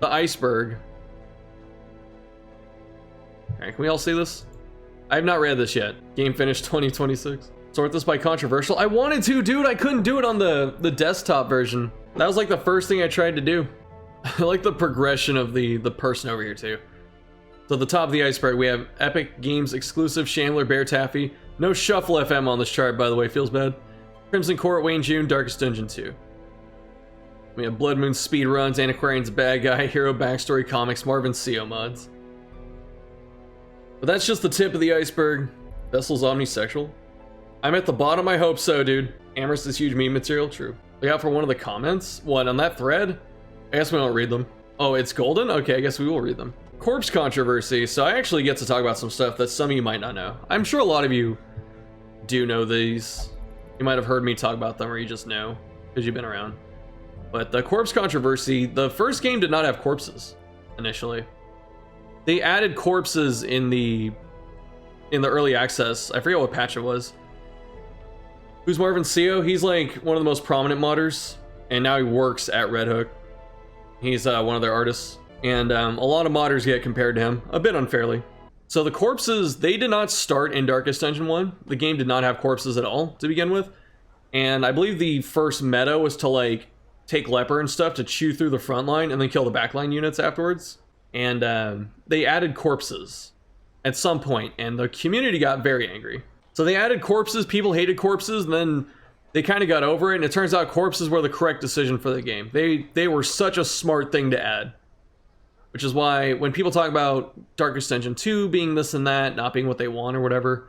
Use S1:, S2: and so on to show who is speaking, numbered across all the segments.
S1: The Iceberg. Alright, can we all see this? I have not read this yet. Game finished 2026. Sort this by controversial. I wanted to, dude. I couldn't do it on the desktop version. That was like the first thing I tried to do. I like the progression of the person over here too. So at the top of the iceberg, we have Epic Games exclusive Shambler Bear Taffy. No Shuffle FM on this chart, by the way. Feels bad. Crimson Court, Wayne June, Darkest Dungeon 2. We have Blood Moon speedruns, Antiquarian's Bad Guy, Hero Backstory Comics, Marvin CO mods. But that's just the tip of the iceberg. Vessel's omnisexual. I'm at the bottom, I hope so, dude. Amherst is huge meme material, true. Look out for one of the comments. What, on that thread? I guess we don't read them. Oh, it's golden? Okay, I guess we will read them. Corpse controversy. So I actually get to talk about some stuff that some of you might not know. I'm sure a lot of you do know these. You might have heard me talk about them, or you just know because you've been around. But the corpse controversy, the first game did not have corpses initially. They added corpses in the early access. I forget what patch it was. Who's Marvin CO? He's like one of the most prominent modders, and now he works at Red Hook. He's one of their artists, and a lot of modders get compared to him, a bit unfairly. So the corpses, they did not start in Darkest Dungeon 1. The game did not have corpses at all to begin with, and I believe the first meta was to like take leper and stuff to chew through the front line and then kill the backline units afterwards. And they added corpses at some point, and the community got very angry. So they added corpses, people hated corpses, and then they kind of got over it, and it turns out corpses were the correct decision for the game. They were such a smart thing to add. Which is why when people talk about Darkest Dungeon 2 being this and that, not being what they want or whatever,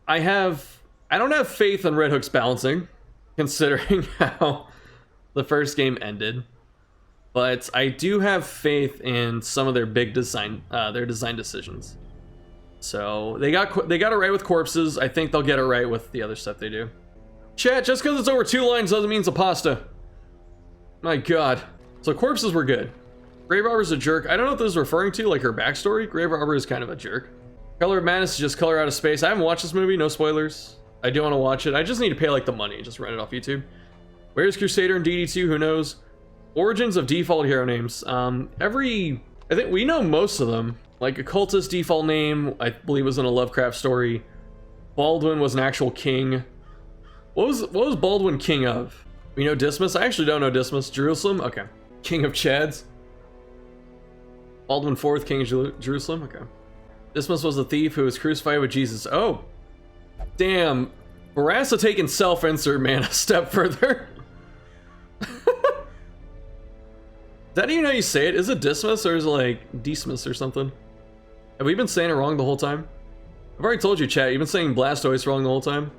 S1: I don't have faith in Red Hook's balancing, considering how the first game ended. But I do have faith in some of their big design decisions. So they got it right with corpses. I think they'll get it right with the other stuff they do. Chat, just because it's over 2 lines doesn't mean it's a pasta. My god. So corpses were good. Grave Robber's a jerk. I don't know what this is referring to, like her backstory. Grave Robber is kind of a jerk. Color of Madness is just color out of space. I haven't watched this movie, no spoilers. I do want to watch it. I just need to pay like the money, just rent it off YouTube. Where's Crusader and DD2? Who knows? Origins of default hero names. I think we know most of them. Like Occultist default name, I believe was in a Lovecraft story. Baldwin was an actual king. What was Baldwin king of? We know Dismas? I actually don't know Dismas. Jerusalem? Okay. King of Chads. Baldwin IV, king of Jerusalem? Okay. Dismas was a thief who was crucified with Jesus. Oh. Damn. Barassa taking self-insert, man, a step further. Is that even how you say it? Is it Dismas or is it like Dismas or something? Have we been saying it wrong the whole time? I've already told you, chat, you've been saying Blastoise wrong the whole time.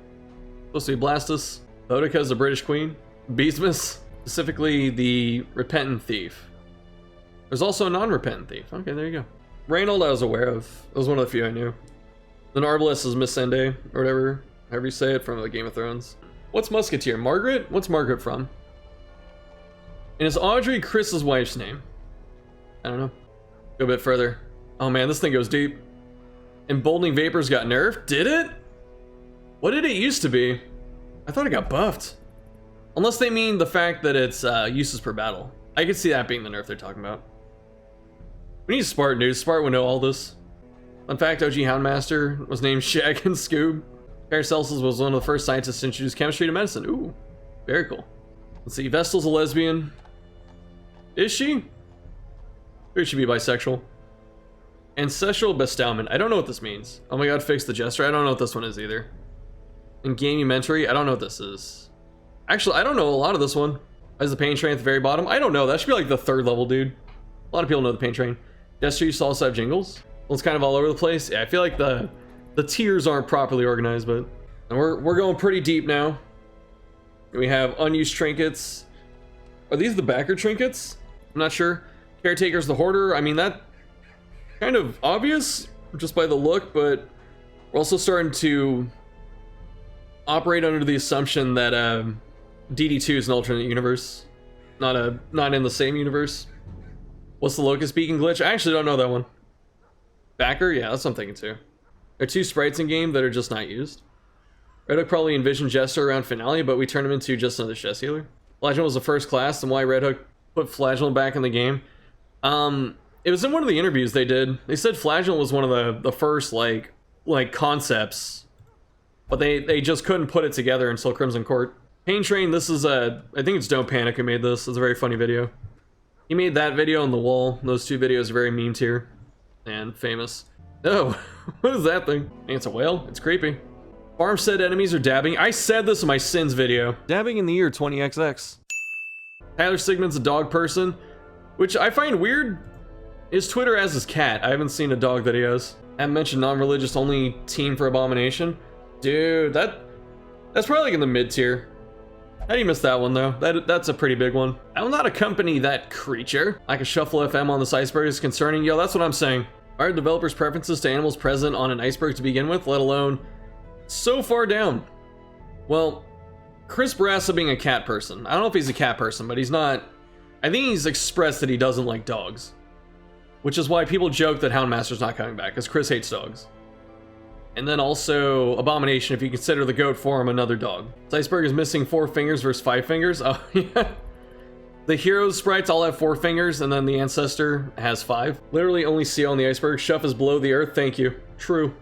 S1: Supposed to be Blastus. Boudica's the British queen. Beastmas, specifically the repentant thief. There's also a non-repentant thief. Okay, there you go. Reynold I was aware of. That was one of the few I knew. Then Arbalest is Missende, or whatever, however you say it, from the Game of Thrones. What's Musketeer? Margaret? What's Margaret from? And is Audrey Chris's wife's name? I don't know. Go a bit further. Oh man, this thing goes deep. Emboldening Vapors got nerfed? Did it? What did it used to be? I thought it got buffed. Unless they mean the fact that it's uses per battle. I could see that being the nerf they're talking about. We need Spartan, dude. Spartan would know all this. Fun fact, OG Houndmaster was named Shag and Scoob. Paracelsus was one of the first scientists to introduce chemistry to medicine. Ooh, very cool. Let's see, Vestal's a lesbian. Is she? Or should be bisexual. Ancestral bestowment. I don't know what this means. Oh my god, fix the jester. I don't know what this one is either. And Gamumentary. I don't know what this is. Actually, I don't know a lot of this one. As the pain train at the very bottom. I don't know. That should be like the 3rd level, dude. A lot of people know the pain train. Jester, you saw us have jingles. Well, it's kind of all over the place. Yeah, I feel like the tiers aren't properly organized, but and we're going pretty deep now. We have unused trinkets. Are these the backer trinkets? I'm not sure. Caretaker's the hoarder. I mean, that kind of obvious just by the look, but we're also starting to operate under the assumption that DD2 is an alternate universe, not in the same universe. What's the locust beacon glitch? I actually don't know that one. Backer? Yeah, that's what I'm thinking too. There are 2 sprites in game that are just not used. Red Hook probably envisioned Jester around Finale, but we turned him into just another chess healer. Flagellant was the first class, and why Red Hook put Flagellant back in the game. It was in one of the interviews they did. They said Flagellant was one of the first like concepts, but they just couldn't put it together until Crimson Court. Pain Train, this is I think it's Don't Panic who made this. It's a very funny video. He made that video on the wall. Those two videos are very meme tier and famous. Oh, what is that thing? I think it's a whale. It's creepy. Farm said enemies are dabbing. I said this in my Sins video. Dabbing in the year 20XX. Tyler Sigmund's a dog person, which I find weird. His Twitter has his cat. I haven't seen the dog videos. I haven't mentioned non-religious only team for Abomination. Dude, that's probably like in the mid tier. How do you miss that one though? That's a pretty big one. I will not accompany that creature. Like a Shuffle FM on this iceberg is concerning. Yo, that's what I'm saying. Are developers' preferences to animals present on an iceberg to begin with, let alone so far down? Well, Chris Barassa being a cat person. I don't know if he's a cat person, but he's not. I think he's expressed that he doesn't like dogs. Which is why people joke that Houndmaster's not coming back, because Chris hates dogs. And then also Abomination, if you consider the goat form another dog. This iceberg is missing 4 fingers versus 5 fingers. Oh, yeah. The heroes sprites all have 4 fingers, and then the ancestor has 5. Literally only CO on the iceberg. Shuff is below the earth. Thank you. True.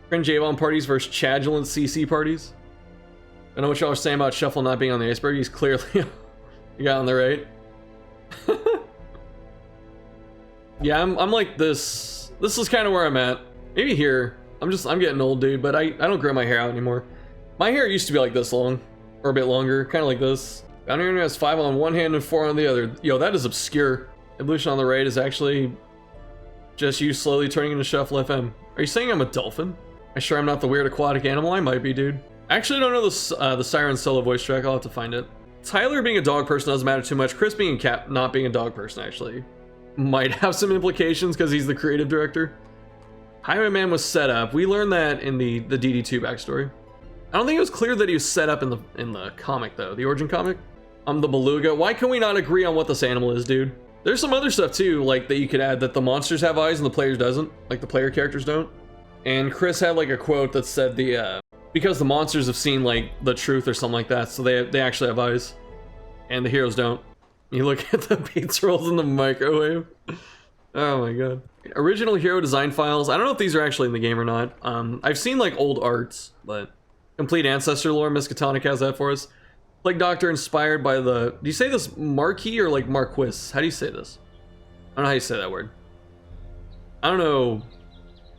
S1: Cringe Avon parties versus Chadulant CC parties. I know what y'all are saying about Shuffle not being on the iceberg. He's clearly you got on the right. Yeah, I'm like this. This is kind of where I'm at. Maybe here. I'm getting old, dude, but I don't grow my hair out anymore. My hair used to be like this long, or a bit longer, kind of like this. Bounty Hunter has 5 on one hand and 4 on the other. Yo, that is obscure. Evolution on the right is actually just you slowly turning into Shuffle FM. Are you saying I'm a dolphin? I sure I'm not the weird aquatic animal? I might be, dude. I actually don't know the Siren solo voice track. I'll have to find it. Tyler being a dog person doesn't matter too much. Chris being a cat, not being a dog person, actually might have some implications because he's the creative director. Highwayman was set up. We learned that in the DD2 backstory. I don't think it was clear that he was set up in the comic though, the origin comic. I'm the beluga. Why can we not agree on what this animal is, dude? There's some other stuff too, like that you could add, that the monsters have eyes and the players doesn't, like the player characters don't. And Chris had like a quote that said because the monsters have seen like the truth or something like that, so they actually have eyes, and the heroes don't. You look at the pizza rolls in the microwave. Oh my god. Original hero design files. I don't know if these are actually in the game or not. I've seen like old arts, but complete ancestor lore. Miskatonic has that for us. Plague Doctor inspired by the. Do you say this Marquis or like Marquis? How do you say this? I don't know how you say that word. I don't know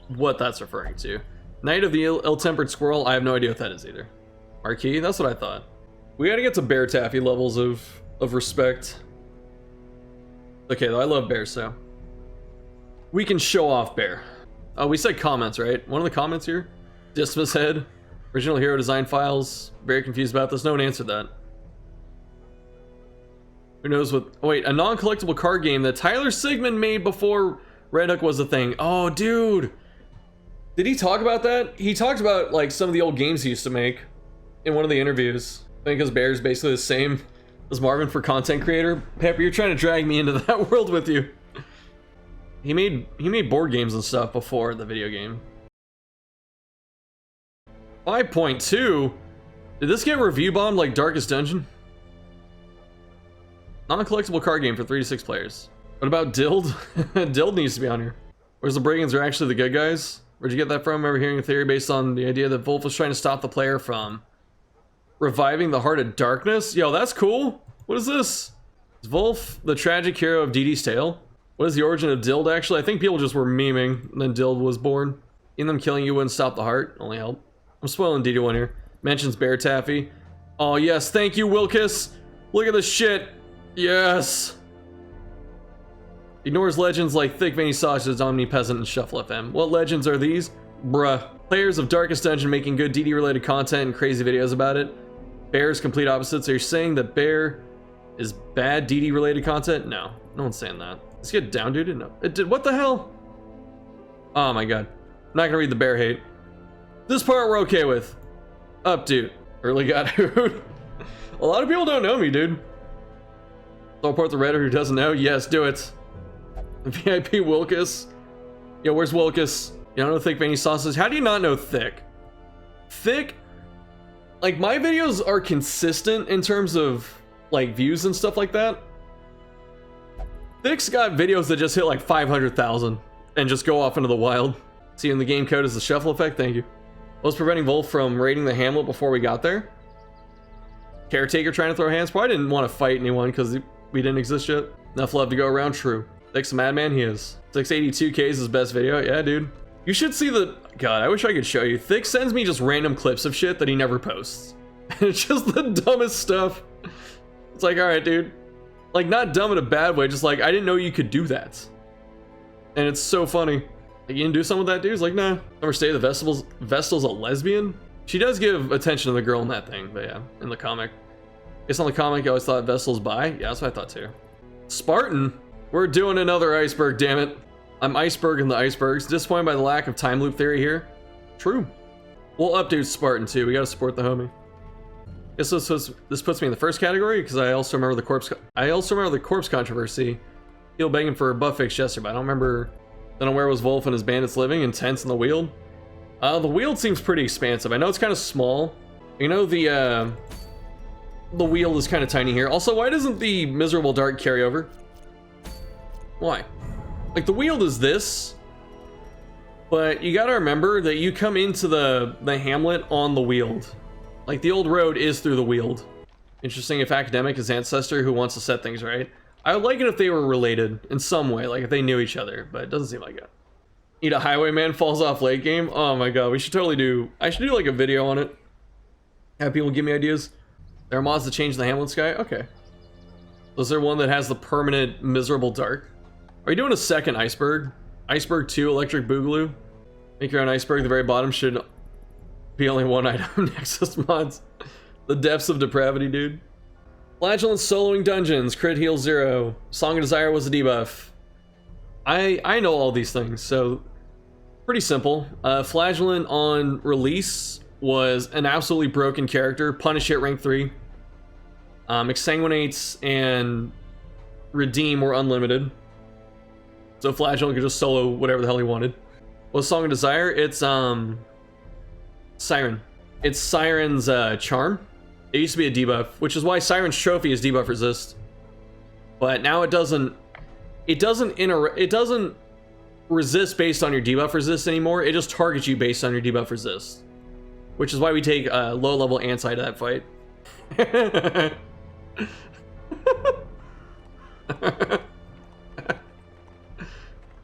S1: what that's referring to. Knight of the Ill-Tempered Squirrel. I have no idea what that is either. Marquis. That's what I thought. We got to get to Bear Taffy levels of respect. Okay, though I love bears, so we can show off Bear. Oh, we said comments, right? One of the comments here. Dismas head. Original hero design files. Very confused about this. No one answered that. Who knows what... Oh, wait, a non-collectible card game that Tyler Sigmund made before Red Hook was a thing. Oh, dude. Did he talk about that? He talked about like some of the old games he used to make in one of the interviews. I think his Bear is basically the same as Marvin for content creator. Pepper, you're trying to drag me into that world with you. He made board games and stuff before the video game. 5.2? Did this get review bombed like Darkest Dungeon? Non-collectible card game for 3 to 6 players. What about Dild? Dild needs to be on here. Where's the Brigands are actually the good guys? Where'd you get that from? I remember hearing a theory based on the idea that Wolf was trying to stop the player from reviving the Heart of Darkness. Yo, that's cool. What is this? Is Wolf the tragic hero of Dee Dee's tale? What is the origin of Dild actually? I think people just were memeing and then Dild was born. In them killing you wouldn't stop the heart, only help. I'm spoiling DD one here. Mentions Bear Taffy. Oh yes, thank you Wilkes. Look at this shit. Yes. Ignores legends like Thick Veiny Sausage, Omnipeasant, and Shuffle FM. What legends are these? Bruh. Players of Darkest Dungeon making good DD related content and crazy videos about it. Bear's complete opposites. Are you saying that Bear is bad DD related content? No, no one's saying that. Let's get down, dude. No, it did. What the hell? Oh my god. I'm not gonna read the Bear hate. This part we're okay with. Up, dude. Early got hood. A lot of people don't know me, dude. So I'll report the Redditor who doesn't know. Yes, do it. VIP Wilkes. Yo, where's Wilkes? You don't know Thick Veiny Sausage? How do you not know Thick? Thick? Like, my videos are consistent in terms of, like, views and stuff like that. Thick's got videos that just hit like 500,000 and just go off into the wild. See, in the game code is the shuffle effect. Thank you. What was preventing Wolf from raiding the hamlet before we got there? Caretaker trying to throw hands. Probably didn't want to fight anyone because we didn't exist yet. Enough love to go around. True. Thick's a madman. He is. 682K is his best video. Yeah, dude. You should see the... God, I wish I could show you. Thick sends me just random clips of shit that he never posts. And it's just the dumbest stuff. It's like, all right, dude. Like, not dumb in a bad way. Just like, I didn't know you could do that. And it's so funny. Like, you didn't do something with that dude? It's like, nah. Never stay the Vestal's a lesbian? She does give attention to the girl in that thing, but yeah, in the comic. It's on the comic, I always thought Vestal's bi. Yeah, that's what I thought too. Spartan? We're doing another iceberg, damn it. I'm Iceberg in the Icebergs. Disappointed by the lack of time loop theory here. True. We'll update Spartan too. We gotta support the homie. This puts me in the first category because I also remember the corpse controversy. People begging for a buff fix yesterday, but I don't remember. Then where was Wolf and his bandits living? In tents in the Weald? The Weald seems pretty expansive. I know it's kind of small. You know, the Weald is kind of tiny here. Also, why doesn't the Miserable Dark carry over? Why? Like, the Weald is this, but you gotta remember that you come into the hamlet on the Weald. Like, the old road is through the Weald. Interesting if Academic is ancestor who wants to set things right. I would like it if they were related in some way, like if they knew each other, but it doesn't seem like it. Need a highwayman falls off late game? Oh my god, we should totally do... I should do like a video on it. Have people give me ideas. There are mods to change the Hamlet sky? Okay. Was there one that has the permanent Miserable Dark? Are you doing a second Iceberg? Iceberg 2 Electric Boogaloo? Make your own Iceberg. The very bottom should be only one item. Nexus mods. The depths of depravity, dude. Flagellant soloing dungeons. Crit heal 0. Song of Desire was a debuff. I know all these things, so pretty simple. Flagellant on release was an absolutely broken character. Punish hit rank 3. Exsanguinates and Redeem were unlimited. So Flagellant could just solo whatever the hell he wanted. What's Song of Desire? It's Siren. It's Siren's charm. It used to be a debuff, which is why Siren's trophy is debuff resist. But now it doesn't resist based on your debuff resist anymore. It just targets you based on your debuff resist. Which is why we take low level anti to that fight.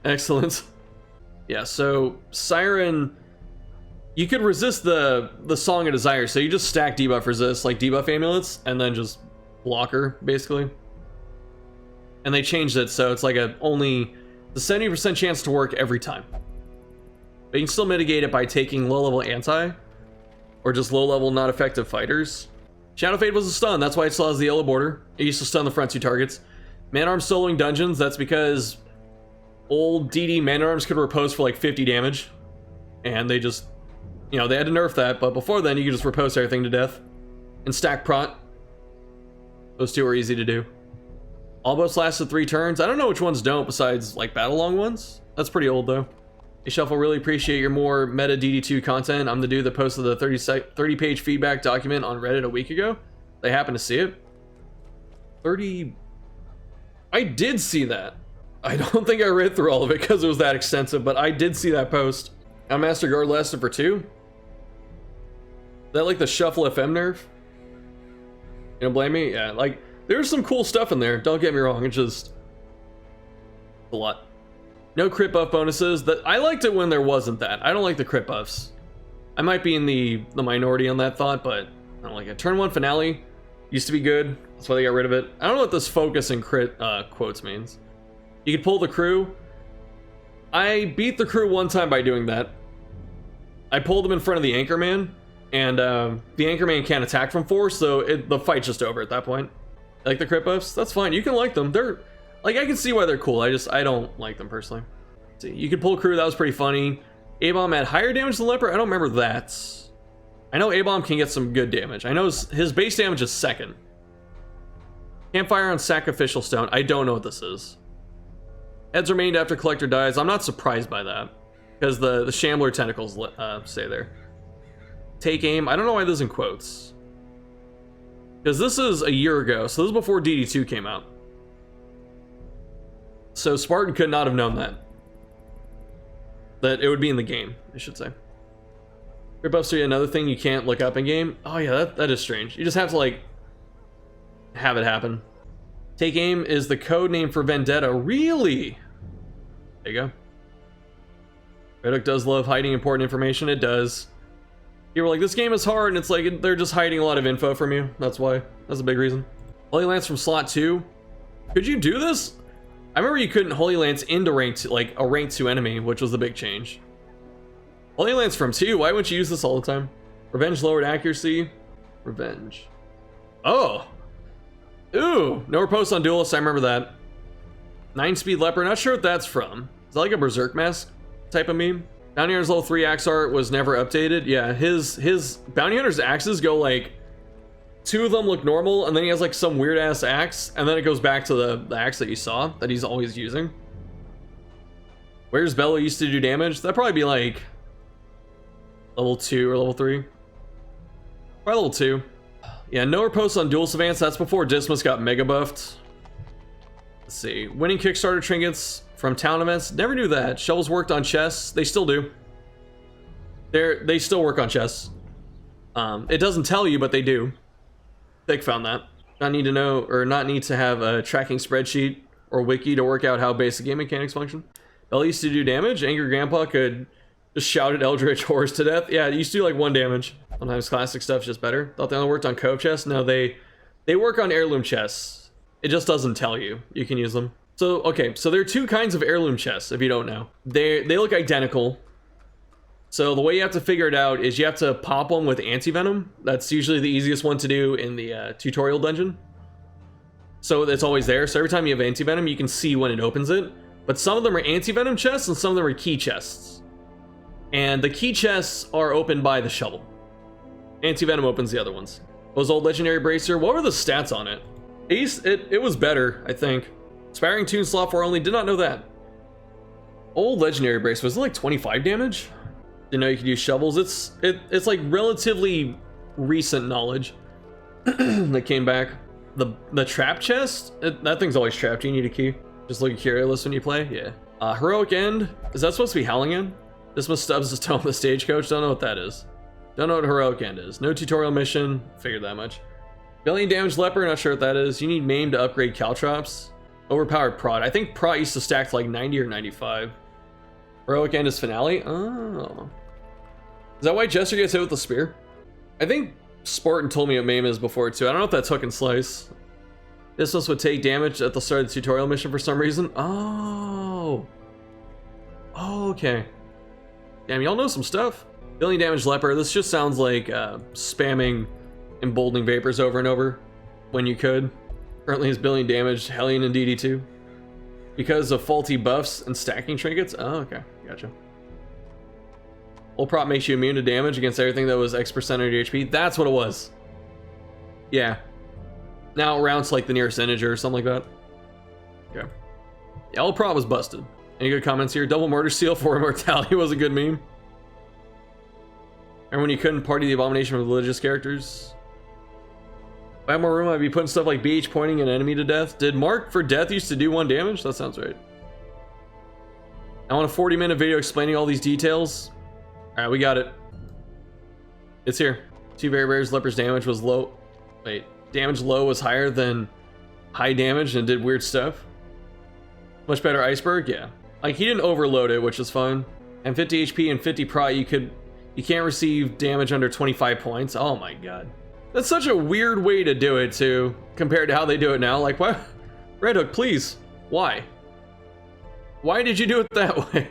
S1: Excellent. Yeah, so Siren, you could resist the Song of Desire, so you just stack debuff resist, like debuff amulets, and then just block her, basically. And they changed it, so it's like only the 70% chance to work every time. But you can still mitigate it by taking low-level anti, or just low-level not effective fighters. Shadow Fade was a stun, that's why it still has the yellow border. It used to stun the front 2 targets. Man-Arms soloing dungeons, that's because old DD Man-Arms could repose for like 50 damage. And they just, you know, they had to nerf that, but before then you could just repose everything to death. And stack prot. Those 2 are easy to do. All boats lasted 3 turns. I don't know which ones don't besides like battle long ones. That's pretty old though. Hey Shuffle, really appreciate your more meta DD2 content. I'm the dude that posted the 30-page feedback document on Reddit a week ago. They happen to see it. 30... I did see that. I don't think I read through all of it because it was that extensive, but I did see that post. Master Guard lasted for 2. Is that like the Shuffle FM nerf? You don't blame me? Yeah, like... There's some cool stuff in there, don't get me wrong, it's just a lot. No crit buff bonuses. I liked it when there wasn't that. I don't like the crit buffs. I might be in the minority on that thought, but I don't like it. Turn 1 finale used to be good, that's why they got rid of it. I don't know what this focus and crit quotes means. You could pull the crew. I beat the crew one time by doing that. I pulled them in front of the Anchorman, and the Anchorman can't attack from 4, so the fight's just over at that point. Like the crit buffs? That's fine. You can like them. They're like, I can see why they're cool. I don't like them personally. Let's see, you could pull crew. That was pretty funny. A-Bomb had higher damage than Leper. I don't remember that. I know A-Bomb can get some good damage. I know his base damage is 2nd. Campfire on Sacrificial Stone. I don't know what this is. Heads remained after Collector dies. I'm not surprised by that because the Shambler tentacles stay there. Take aim. I don't know why this is in quotes. Because this is a year ago, so this is before DD2 came out. So Spartan could not have known that. That it would be in the game, I should say. Crit buffs are another thing you can't look up in game. Oh yeah, that is strange. You just have to like have it happen. Take aim is the code name for Vendetta. Really? There you go. Red Hook does love hiding important information. It does. You were like, this game is hard, and it's like they're just hiding a lot of info from you. That's why. That's a big reason. Holy Lance from slot 2. Could you do this? I remember you couldn't Holy Lance into rank 2, like a rank 2 enemy, which was the big change. Holy Lance from 2. Why wouldn't you use this all the time? Revenge lowered accuracy. Revenge. Oh. Ooh. No riposte on duelists. I remember that. 9-speed leper. Not sure what that's from. Is that like a berserk mask type of meme? Bounty Hunter's level 3 axe art was never updated. Yeah, his Bounty Hunter's axes go like 2 of them look normal, and then he has like some weird ass axe, and then it goes back to the axe that you saw that he's always using. Where's Bello used to do damage? That'd probably be like level 2 or level 3. Probably level 2. Yeah, no riposte on duel savants. That's before Dismas got mega buffed. Let's see. Winning Kickstarter trinkets from town events. Never knew that. Shovels worked on chests. They still do. They still work on chests. It doesn't tell you, but they do. Thick found that. Not need to know, or not need to have a tracking spreadsheet or wiki to work out how basic game mechanics function. Bell used to do damage. Angry Grandpa could just shout at Eldritch Horrors to death. Yeah, it used to do like 1 damage. Sometimes classic stuff's just better. Thought they only worked on cove chests. No, they work on heirloom chests. It just doesn't tell you. You can use them. So, okay, so there are 2 kinds of heirloom chests, if you don't know. They look identical. So the way you have to figure it out is you have to pop one with anti-venom. That's usually the easiest one to do in the tutorial dungeon. So it's always there. So every time you have anti-venom, you can see when it opens it. But some of them are anti-venom chests and some of them are key chests. And the key chests are opened by the shovel. Anti-venom opens the other ones. Those old legendary bracer, what were the stats on it? It was better, I think. Aspiring Toon slot 4 only, did not know that. Old legendary bracer, was it like 25 damage? Didn't know you could use shovels. It's like relatively recent knowledge that came back. The trap chest, that thing's always trapped. You need a key. Just look at Curious when you play. Yeah. Heroic End, is that supposed to be Howling End? This must Stubbs is telling the stagecoach. Don't know what that is. Don't know what Heroic End is. No tutorial mission. Figured that much. Billion damage leper. Not sure what that is. You need Maim to upgrade Caltrops. Overpowered prod. I think prod used to stack to like 90 or 95. Heroic End is finale. Oh. Is that why Jester gets hit with the spear? I think Spartan told me what Maim is before too. I don't know if that's hook and slice. This one would take damage at the start of the tutorial mission for some reason. Oh. Oh, okay. Damn, y'all know some stuff. Billion damage leper. This just sounds like spamming emboldening vapors over and over when you could. Currently has billion damage, Hellion and DD2. Because of faulty buffs and stacking trinkets? Oh, okay. Gotcha. Old prop makes you immune to damage against everything that was X% of your HP. That's what it was. Yeah. Now it rounds like the nearest integer or something like that. Okay. Yeah, old prop was busted. Any good comments here? Double murder seal for immortality was a good meme. And when you couldn't party the abomination with religious characters. If I had more room, I'd be putting stuff like BH pointing an enemy to death. Did Mark for death used to do 1 damage? That sounds right. I want a 40-minute video explaining all these details. All right, we got it. It's here. 2 very rares. Leper's damage was low. Wait, damage low was higher than high damage and did weird stuff. Much better Iceberg, yeah. Like he didn't overload it, which is fine. And 50 HP and 50 pry, you can't receive damage under 25 points. Oh my god. That's such a weird way to do it too, compared to how they do it now. Like, why? Red Hook, please. Why? Why did you do it that way?